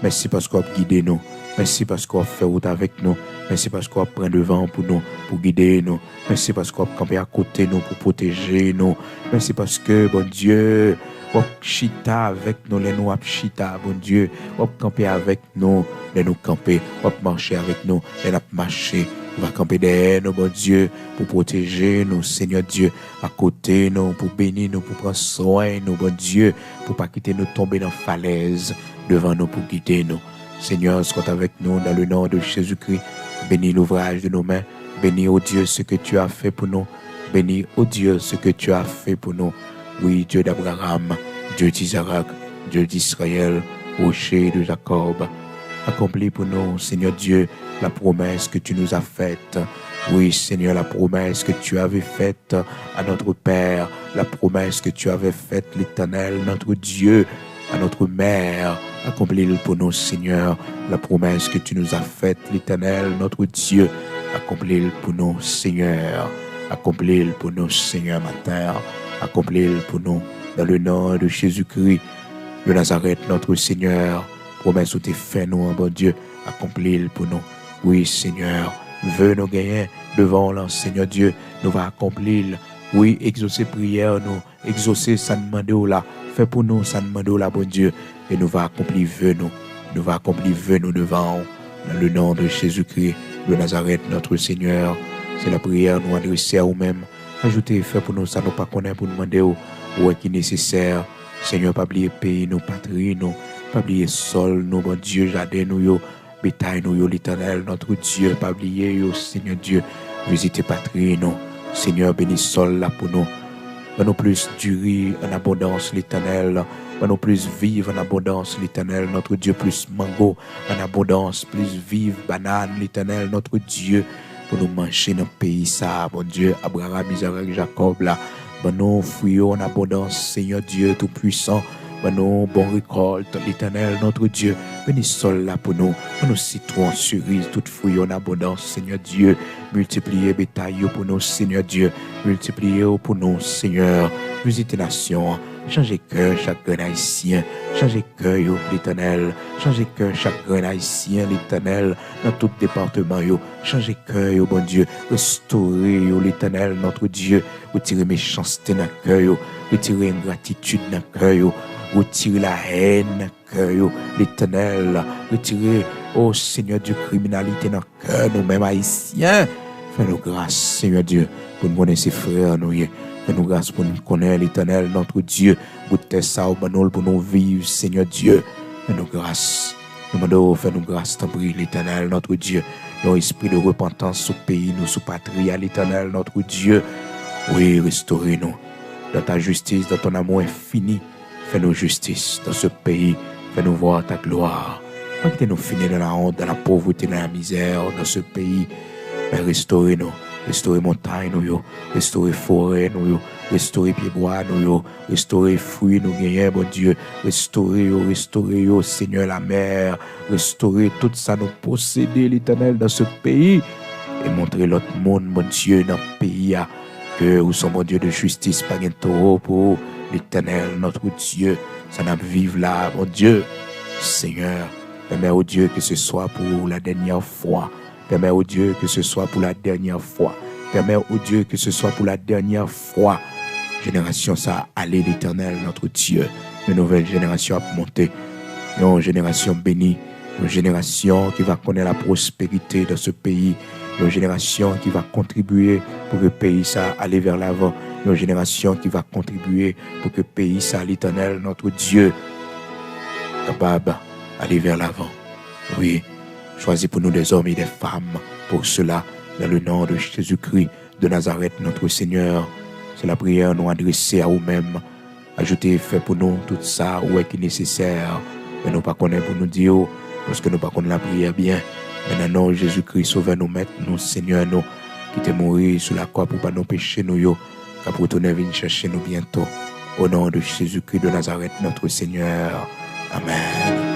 Merci parce qu'on a guidé nous. Merci parce qu'on a fait route avec nous. Merci parce qu'on a pris devant pour nous, pour guider nous. Merci parce qu'on a campé à côté nous pour protéger nous. Merci parce que, bon Dieu, on a chita avec nous, les nous a chita, bon Dieu. On a campé avec nous, les nous camper. On a marché avec nous, les nous marcher. On va camper derrière nous, bon Dieu, pour protéger nous, Seigneur Dieu, à côté nous, pour bénir nous, pour prendre soin nous, bon Dieu, pour pas quitter nous tomber dans la falaise, devant nous pour guider nous. Seigneur, sois avec nous dans le nom de Jésus-Christ. Bénis l'ouvrage de nos mains. Bénis, oh Dieu, ce que tu as fait pour nous. Bénis, oh Dieu, ce que tu as fait pour nous. Oui, Dieu d'Abraham, Dieu d'Isaac, Dieu d'Israël, rocher de Jacob. Accomplis pour nous, Seigneur Dieu, la promesse que tu nous as faite. Oui, Seigneur, la promesse que tu avais faite à notre Père, la promesse que tu avais faite, l'Éternel, notre Dieu, à notre Mère. Accomplis-le pour nous, Seigneur, la promesse que tu nous as faite, l'Éternel, notre Dieu. Accomplis-le pour nous, Seigneur. Accomplis-le pour nous, Seigneur, matin. Accomplis-le pour nous, dans le nom de Jésus-Christ de Nazareth, notre Seigneur. Promesse où tu fais nous, bon Dieu. Accomplis-le pour nous. Oui, Seigneur. Veux nous gagner devant le Seigneur Dieu. Nous va accomplir. Oui, exaucer prière, nous. Exaucer ça demande là. Fais pour nous ça demande là, bon Dieu. Et nous va accomplir vœux nous. Nous va accomplir vœux nous devant. Dans le nom de Jésus-Christ de Nazareth, notre Seigneur. C'est la prière nous adresser à nous-mêmes. Ajoutez, fais pour nous ça nous pas connaître pour demander où est qui est nécessaire. Seigneur, pas oublier pays, nous, patrie, nous. Pas oublier sol, nous, bon Dieu, jardin, nous, yo. Bétail, nous, yo, l'Éternel, notre Dieu. Pas oublier, yo, Seigneur Dieu. Visitez patrie, nous. Seigneur, bénis sol là pour nous. Nous plus du riz en abondance, l'Éternel. Nous plus vivre en abondance, l'Éternel, notre Dieu. Plus mango en abondance, plus vive banane, l'Éternel, notre Dieu. Pour nous manger dans le pays, ça, bon Dieu. Abraham, Isaac, Jacob, là. Nous fruits en abondance, Seigneur Dieu Tout-Puissant. Nous bon récolte, l'Éternel, notre Dieu. Bénis sol là pour nous. Nous citrons, cerises, tout fruits en abondance, Seigneur Dieu. Multipliez bétail pour nous, Seigneur Dieu. Multipliez pour nous, Seigneur. Visitez nation. Changez cœur chaque grain haïtien. Changez cœur, l'Éternel. Changez cœur chaque grain haïtien, l'Éternel. Dans tout département, changez cœur, bon Dieu. Restaurez, l'Éternel, notre Dieu. Retirez méchanceté dans le cœur. Retirez ingratitude dans le cœur. Retirez la haine dans le cœur, l'Éternel. Retirez, oh Seigneur Dieu, criminalité dans le cœur, nous-mêmes haïtiens. Fais-nous grâce, Seigneur Dieu, pour nous connaître ses frères, nous. Fais-nous grâce pour nous connaître l'Éternel, notre Dieu. Goûtez ça au banol pour nous vivre, Seigneur Dieu. Fais-nous grâce. Nous demandons, fais-nous grâce, t'en prie, l'Éternel, notre Dieu. Nos esprit de repentance sous pays, nous, sous patrie, à l'Éternel, notre Dieu. Oui, restaurez-nous. Dans ta justice, dans ton amour infini. Fais-nous justice dans ce pays. Fais-nous voir ta gloire. Pas que nous finir dans la honte, dans la pauvreté, dans la misère, dans ce pays. Mais restaurez-nous. Restaurez montagne, nous, restaurez forêt, nous, restaurez pieds-bois, nous, restaurez fruits, nous gagnons, mon Dieu. Restaurez, Seigneur, la mer. Restaurez tout ça, nous posséder, l'Éternel, dans ce pays. Et montrer l'autre monde, mon Dieu, dans le pays, que nous sommes, mon Dieu, de justice, pas un pour l'Éternel, notre Dieu. Ça n'a vivre là, mon Dieu. Seigneur, permets au Dieu que ce soit pour la dernière fois. Permets au Dieu que ce soit pour la dernière fois. Permets au Dieu que ce soit pour la dernière fois. Génération ça, allez l'Éternel, notre Dieu. Une nouvelle génération à monter. Une génération bénie. Une génération qui va connaître la prospérité dans ce pays. Une génération qui va contribuer pour que le pays ça aille vers l'avant. Une génération qui va contribuer pour que le pays ça, l'Éternel, notre Dieu, capable d'aller vers l'avant. Oui. Choisis pour nous des hommes et des femmes pour cela, dans le nom de Jésus-Christ de Nazareth, notre Seigneur. C'est la prière nous adresser à nous-mêmes. Ajoutez, fait pour nous tout ça, où est qui est nécessaire. Mais nous pas connaître pour nous dire, parce que nous pas connaître la prière bien. Mais dans le nom de Jésus-Christ, sauve nous, maître, nous, Seigneur, nous, qui t'es mourir sur la croix pour pas nous pécher, nous, qu'à pour retourner venir chercher nous bientôt. Au nom de Jésus-Christ de Nazareth, notre Seigneur. Amen.